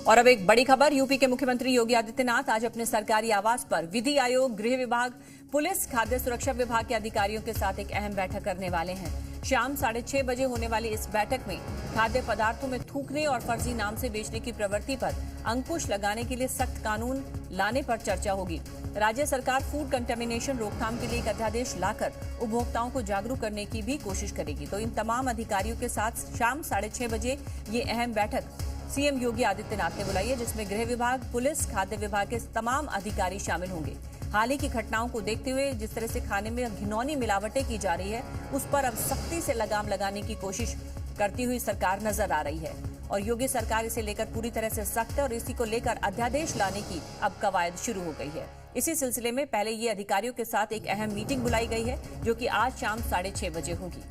और अब एक बड़ी खबर, यूपी के मुख्यमंत्री योगी आदित्यनाथ आज अपने सरकारी आवास पर विधि आयोग, गृह विभाग, पुलिस, खाद्य सुरक्षा विभाग के अधिकारियों के साथ एक अहम बैठक करने वाले हैं। शाम 6:30 बजे होने वाली इस बैठक में खाद्य पदार्थों में थूकने और फर्जी नाम से बेचने की प्रवृत्ति पर अंकुश लगाने के लिए सख्त कानून लाने पर चर्चा होगी। राज्य सरकार फूड कंटेमिनेशन रोकथाम के लिए एक अध्यादेश लाकर उपभोक्ताओं को जागरूक करने की भी कोशिश करेगी। तो इन तमाम अधिकारियों के साथ शाम 6:30 बजे ये अहम बैठक सीएम योगी आदित्यनाथ ने बुलाई है, जिसमें गृह विभाग, पुलिस, खाद्य विभाग के तमाम अधिकारी शामिल होंगे। हाल ही की घटनाओं को देखते हुए जिस तरह से खाने में घिनौनी मिलावटें की जा रही है, उस पर अब सख्ती से लगाम लगाने की कोशिश करती हुई सरकार नजर आ रही है और योगी सरकार इसे लेकर पूरी तरह से सख्त है और इसी को लेकर अध्यादेश लाने की अब कवायद शुरू हो गई है। इसी सिलसिले में पहले ये अधिकारियों के साथ एक अहम मीटिंग बुलाई गई है, जो कि आज शाम 6:30 बजे होगी।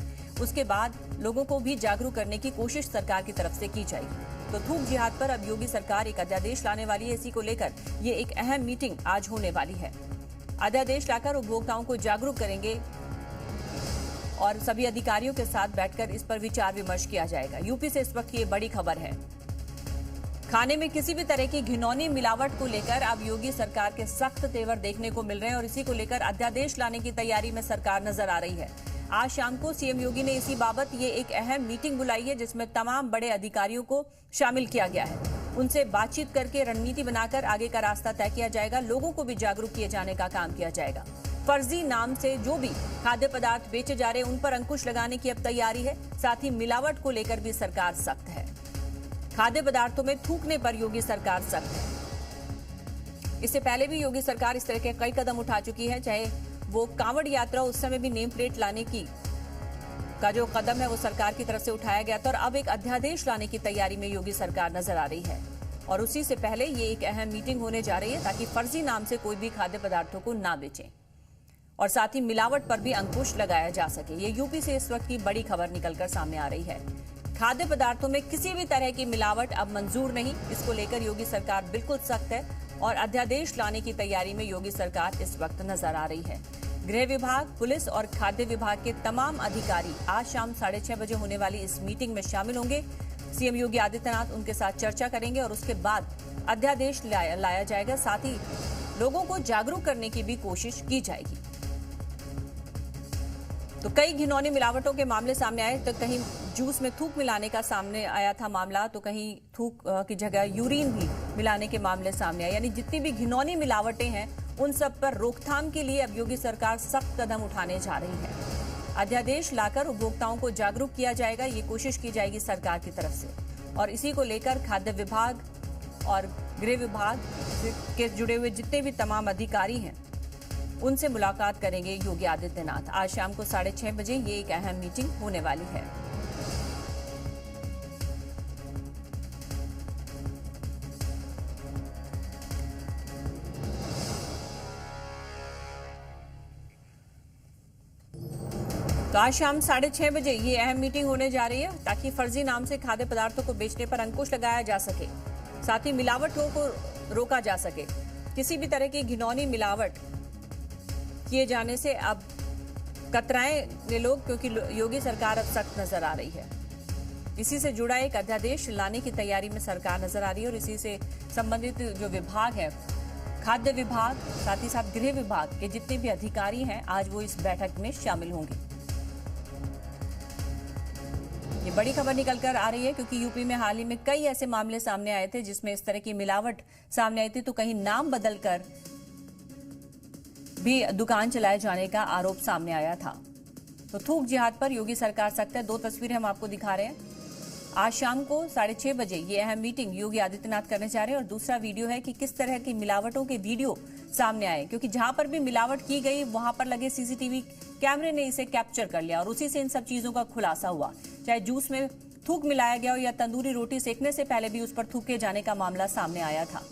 उसके बाद लोगों को भी जागरूक करने की कोशिश सरकार की तरफ से की जाएगी। तो थूक जिहाद पर अब योगी सरकार एक अध्यादेश लाने वाली है। इसी को लेकर ये एक अहम मीटिंग आज होने वाली है। अध्यादेश लाकर उपभोक्ताओं को जागरूक करेंगे और सभी अधिकारियों के साथ बैठकर इस पर विचार विमर्श किया जाएगा। यूपी से इस वक्त ये बड़ी खबर है। खाने में किसी भी तरह की घिनौनी मिलावट को लेकर अब योगी सरकार के सख्त तेवर देखने को मिल रहे हैं और इसी को लेकर अध्यादेश लाने की तैयारी में सरकार नजर आ रही है। आज शाम को सीएम योगी ने इसी बाबत ये एक अहम मीटिंग बुलाई है, जिसमें तमाम बड़े अधिकारियों को शामिल किया गया है। उनसे बातचीत करके रणनीति बनाकर आगे का रास्ता तय किया जाएगा। लोगों को भी जागरूक किए जाने का काम किया जाएगा। फर्जी नाम से जो भी खाद्य पदार्थ बेचे जा रहे हैं, उन पर अंकुश लगाने की अब तैयारी है। साथ ही मिलावट को लेकर भी सरकार सख्त है। खाद्य पदार्थों में थूकने पर योगी सरकार सख्त है। इससे पहले भी योगी सरकार इस तरह के कई कदम उठा चुकी है, चाहे वो कांवड़ यात्रा, उस समय भी नेम प्लेट लाने का जो कदम है वो सरकार की तरफ से उठाया गया था और अब एक अध्यादेश लाने की तैयारी में योगी सरकार नजर आ रही है। और उसी से पहले ये एक अहम मीटिंग होने जा रही है ताकि फर्जी नाम से कोई भी खाद्य पदार्थों को ना बेचे और साथ ही मिलावट पर भी अंकुश लगाया जा सके। ये यूपी से इस वक्त की बड़ी खबर निकलकर सामने आ रही है। खाद्य पदार्थों में किसी भी तरह की मिलावट अब मंजूर नहीं, इसको लेकर योगी सरकार बिल्कुल सख्त है और अध्यादेश लाने की तैयारी में योगी सरकार इस वक्त नजर आ रही है। गृह विभाग, पुलिस और खाद्य विभाग के तमाम अधिकारी आज शाम 6:30 बजे होने वाली इस मीटिंग में शामिल होंगे। सीएम योगी आदित्यनाथ उनके साथ चर्चा करेंगे और उसके बाद अध्यादेश लाया जाएगा। साथ ही लोगों को जागरूक करने की भी कोशिश की जाएगी। तो कई घिनौनी मिलावटों के मामले सामने आए। तो कहीं जूस में थूक मिलाने का सामने आया था मामला, तो कहीं थूक की जगह यूरिन भी मिलाने के मामले सामने आए। यानी जितनी भी घिनौनी मिलावटें हैं, उन सब पर रोकथाम के लिए अब योगी सरकार सख्त कदम उठाने जा रही है। अध्यादेश लाकर उपभोक्ताओं को जागरूक किया जाएगा, ये कोशिश की जाएगी सरकार की तरफ से। और इसी को लेकर खाद्य विभाग और गृह विभाग के जुड़े हुए जितने भी तमाम अधिकारी हैं, उनसे मुलाकात करेंगे योगी आदित्यनाथ। आज शाम को 6:30 बजे ये एक अहम मीटिंग होने वाली है। तो आज शाम 6:30 बजे ये अहम मीटिंग होने जा रही है ताकि फर्जी नाम से खाद्य पदार्थों को बेचने पर अंकुश लगाया जा सके, साथ ही मिलावटों को रोका जा सके। किसी भी तरह की घिनौनी मिलावट किए जाने से अब कतराएं लोग, क्योंकि योगी सरकार अब सख्त नजर आ रही है। इसी से जुड़ा एक अध्यादेश लाने की तैयारी में सरकार नजर आ रही है और इसी से संबंधित जो विभाग है, खाद्य विभाग, साथ ही साथ गृह विभाग के जितने भी अधिकारी हैं, आज वो इस बैठक में शामिल होंगे। ये बड़ी खबर निकलकर आ रही है क्योंकि यूपी में हाल ही में कई ऐसे मामले सामने आए थे जिसमें इस तरह की मिलावट सामने आई थी। तो कहीं नाम बदलकर भी दुकान चलाए जाने का आरोप सामने आया था। तो थूक जिहाद पर योगी सरकार सख्त है। 2 तस्वीरें हम आपको दिखा रहे हैं। आज शाम को 6:30 बजे ये अहम मीटिंग योगी आदित्यनाथ करने जा रहे हैं और दूसरा वीडियो है कि किस तरह की मिलावटों के वीडियो सामने आए, क्योंकि जहां पर भी मिलावट की गई वहां पर लगे सीसीटीवी कैमरे ने इसे कैप्चर कर लिया और उसी से इन सब चीजों का खुलासा हुआ। चाहे जूस में थूक मिलाया गया हो या तंदूरी रोटी सेकने से पहले भी उस पर थूके जाने का मामला सामने आया था।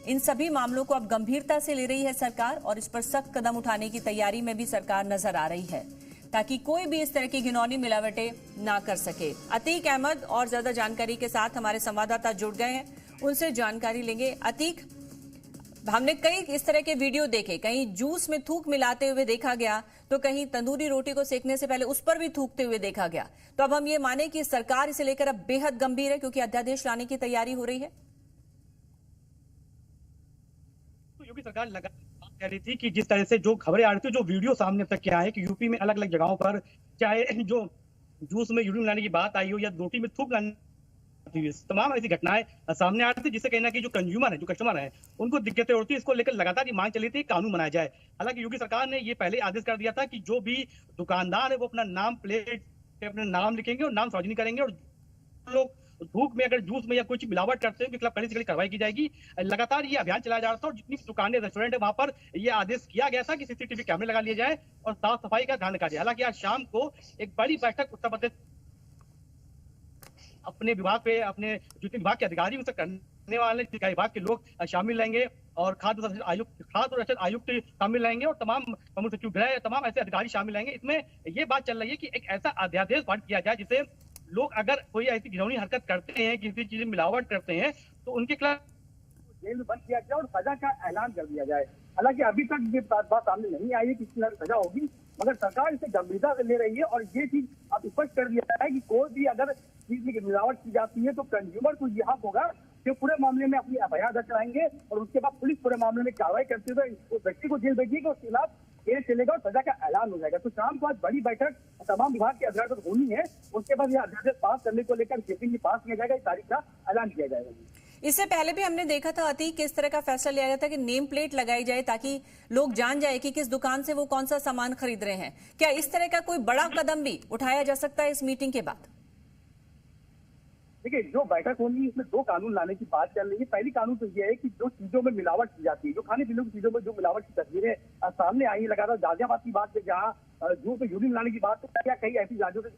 इन सभी मामलों को अब गंभीरता से ले रही है सरकार और इस पर सख्त कदम उठाने की तैयारी में भी सरकार नजर आ रही है ताकि कोई भी इस तरह की घिनौनी मिलावटें ना कर सके। अतीक अहमद और ज्यादा जानकारी के साथ हमारे संवाददाता जुड़ गए हैं, उनसे जानकारी लेंगे। अतीक, हमने कई इस तरह के वीडियो देखे, कहीं जूस में थूक मिलाते हुए देखा गया तो कहीं तंदूरी रोटी को सेकने से पहले उस पर भी थूकते हुए देखा गया। तो अब हम ये माने कि सरकार इसे लेकर अब बेहद गंभीर है क्योंकि अध्यादेश लाने की तैयारी हो रही है। यूपी सरकार लगातार बात कह रही थी कि जिस तरह से जो खबरें आ रही थी, जो वीडियो सामने तक क्या है कि यूपी में अलग अलग जगहों पर चाहे जो जूस में यूरिन लाने की बात आई हो या रोटी में थूक लाने, तमाम ऐसी घटनाएं सामने आ रही थी, जिससे कहना कि जो कंज्यूमर है, जो कस्टमर है, उनको दिक्कतें होती है। इसको लेकर लगातार ये मांग चली थी कानून बनाया जाए। हालांकि योगी सरकार ने ये पहले आदेश कर दिया था कि जो भी दुकानदार है वो अपना नाम प्लेट पे अपना नाम लिखेंगे और नाम सार्वजनिक करेंगे, और लोग धूप में अगर जूस में या कुछ मिलावट करते हैं उनके खिलाफ कड़ी से कड़ी कार्रवाई की जाएगी। लगातार ये अभियान चलाया जा रहा था और जितनी भी दुकानें, रेस्टोरेंट है, वहां पर ये आदेश किया गया था कि सीसीटीवी कैमरे लगा लिए जाए और साफ सफाई का ध्यान रखा जाए। हालांकि आज शाम को एक बड़ी बैठक उत्तर प्रदेश अपने विभाग पे, अपने जितने विभाग के अधिकारी उनसे करने वाले विभाग के लोग शामिल रहेंगे और खाद्य रक्षक आयुक्त शामिल रहेंगे और तमाम प्रमुख सचिव गृह, तमाम ऐसे अधिकारी शामिल रहेंगे। इसमें ये बात चल रही है कि एक ऐसा अध्यादेश पारित किया जाए जिसे लोग अगर कोई ऐसी घिनौनी हरकत करते हैं, किसी चीज में मिलावट करते हैं, तो उनके खिलाफ जेल में बंद किया जाए और सजा का ऐलान कर दिया जाए। हालांकि अभी तक ये बात सामने नहीं आई है कि किस सजा होगी, मगर सरकार इसे गंभीरता से ले रही है और ये चीज अब स्पष्ट कर दिया है कि कोई भी अगर चीज में मिलावट की जाती है तो कंज्यूमर को यह हक होगा कि पूरे मामले में अपनी एफआईआर दर्ज कराएंगे और उसके बाद पुलिस पूरे मामले में कार्रवाई करते हुए उस व्यक्ति को जेल भेजेगी, उसके खिलाफ केस चलेगा और सजा का ऐलान हो जाएगा। तो शाम को आज बड़ी बैठक तमाम विभाग के अधिकारियों को होनी है, उसके बाद यह अध्यादेश पास करने को लेकर जेपी पास किया जाएगा, इस तारीख का ऐलान किया जाएगा। इससे पहले भी हमने देखा था अति किस तरह का फैसला लिया गया था कि नेम प्लेट लगाई जाए ताकि लोग जान जाए कि किस दुकान से वो कौन सा सामान खरीद रहे हैं। क्या इस तरह का कोई बड़ा कदम भी उठाया जा सकता है इस मीटिंग के बाद? देखिए, जो बैठक होनी है इसमें 2 कानून लाने की बात चल रही है। पहली कानून तो यह है कि जो चीजों में मिलावट की जाती है, जो खाने पीने की चीजों में जो मिलावट की तस्वीरें सामने आई है, लगातार गाजियाबाद की बात है जहाँ जूस में यूरिन लाने की बात है या कई ऐसी राज्यों से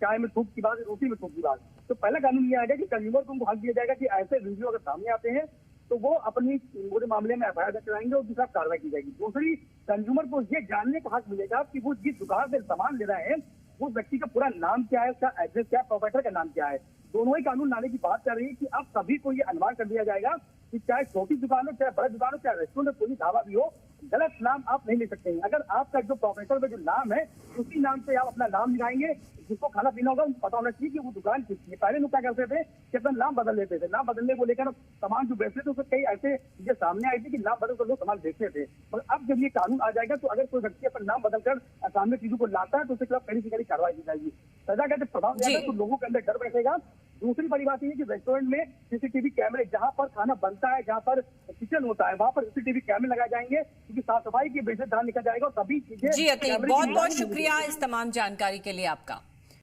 चाय में थूक की बात, रोटी में थूक की बात। तो पहला कानून यह आएगा कि कंज्यूमर को उनको हक दिया जाएगा कि ऐसे वीडियो अगर सामने आते हैं तो वो अपनी पूरे मामले में एफआईआर दर्ज कराएंगे और उसके साथ कार्रवाई की जाएगी। दूसरी, कंज्यूमर को ये जानने का हक मिलेगा कि वो जिस दुकान से सामान ले रहे हैं वो व्यक्ति का पूरा नाम क्या है, उसका एड्रेस क्या है, प्रोप्राइटर का नाम क्या है। दोनों ही कानून लाने की बात कर रही है कि अब सभी को ये अनिवार्य कर दिया जाएगा कि चाहे छोटी दुकान हो, चाहे बड़ी दुकान हो, चाहे रेस्टोरेंट हो, कोई ढाबा भी हो, गलत नाम आप नहीं ले सकते हैं। अगर आपका जो प्रोप्राइटर में जो नाम है उसी नाम से आप अपना नाम लिखाएंगे, जिसको खाना पीना होगा उनको पता होना चाहिए कि वो दुकान किसकी है। पहले लोग क्या करते थे कि अपना नाम बदल लेते थे, नाम बदलने को लेकर सामान जो बेचते थे उससे कई ऐसे चीजें सामने आई थी कि नाम बदल कर लोग सामान बेचते थे। मगर अब जब ये कानून आ जाएगा तो अगर कोई व्यक्ति अपना नाम बदलकर सामने चीजों को लाता है तो उसके खिलाफ कड़ी से कड़ी कार्रवाई की जाएगी। सजा का जब प्रभाव जाएगा तो लोगों के अंदर डर बैठेगा। दूसरी बड़ी बात यह है कि रेस्टोरेंट में सीसीटीवी कैमरे, जहां पर खाना बनता है, जहां पर किचन होता है, वहां पर सीसीटीवी कैमरे लगाए जाएंगे क्योंकि साफ सफाई की बेहतर ध्यान रखा जाएगा और सभी चीजें। जी अति, बहुत बहुत शुक्रिया इस तमाम जानकारी के लिए आपका।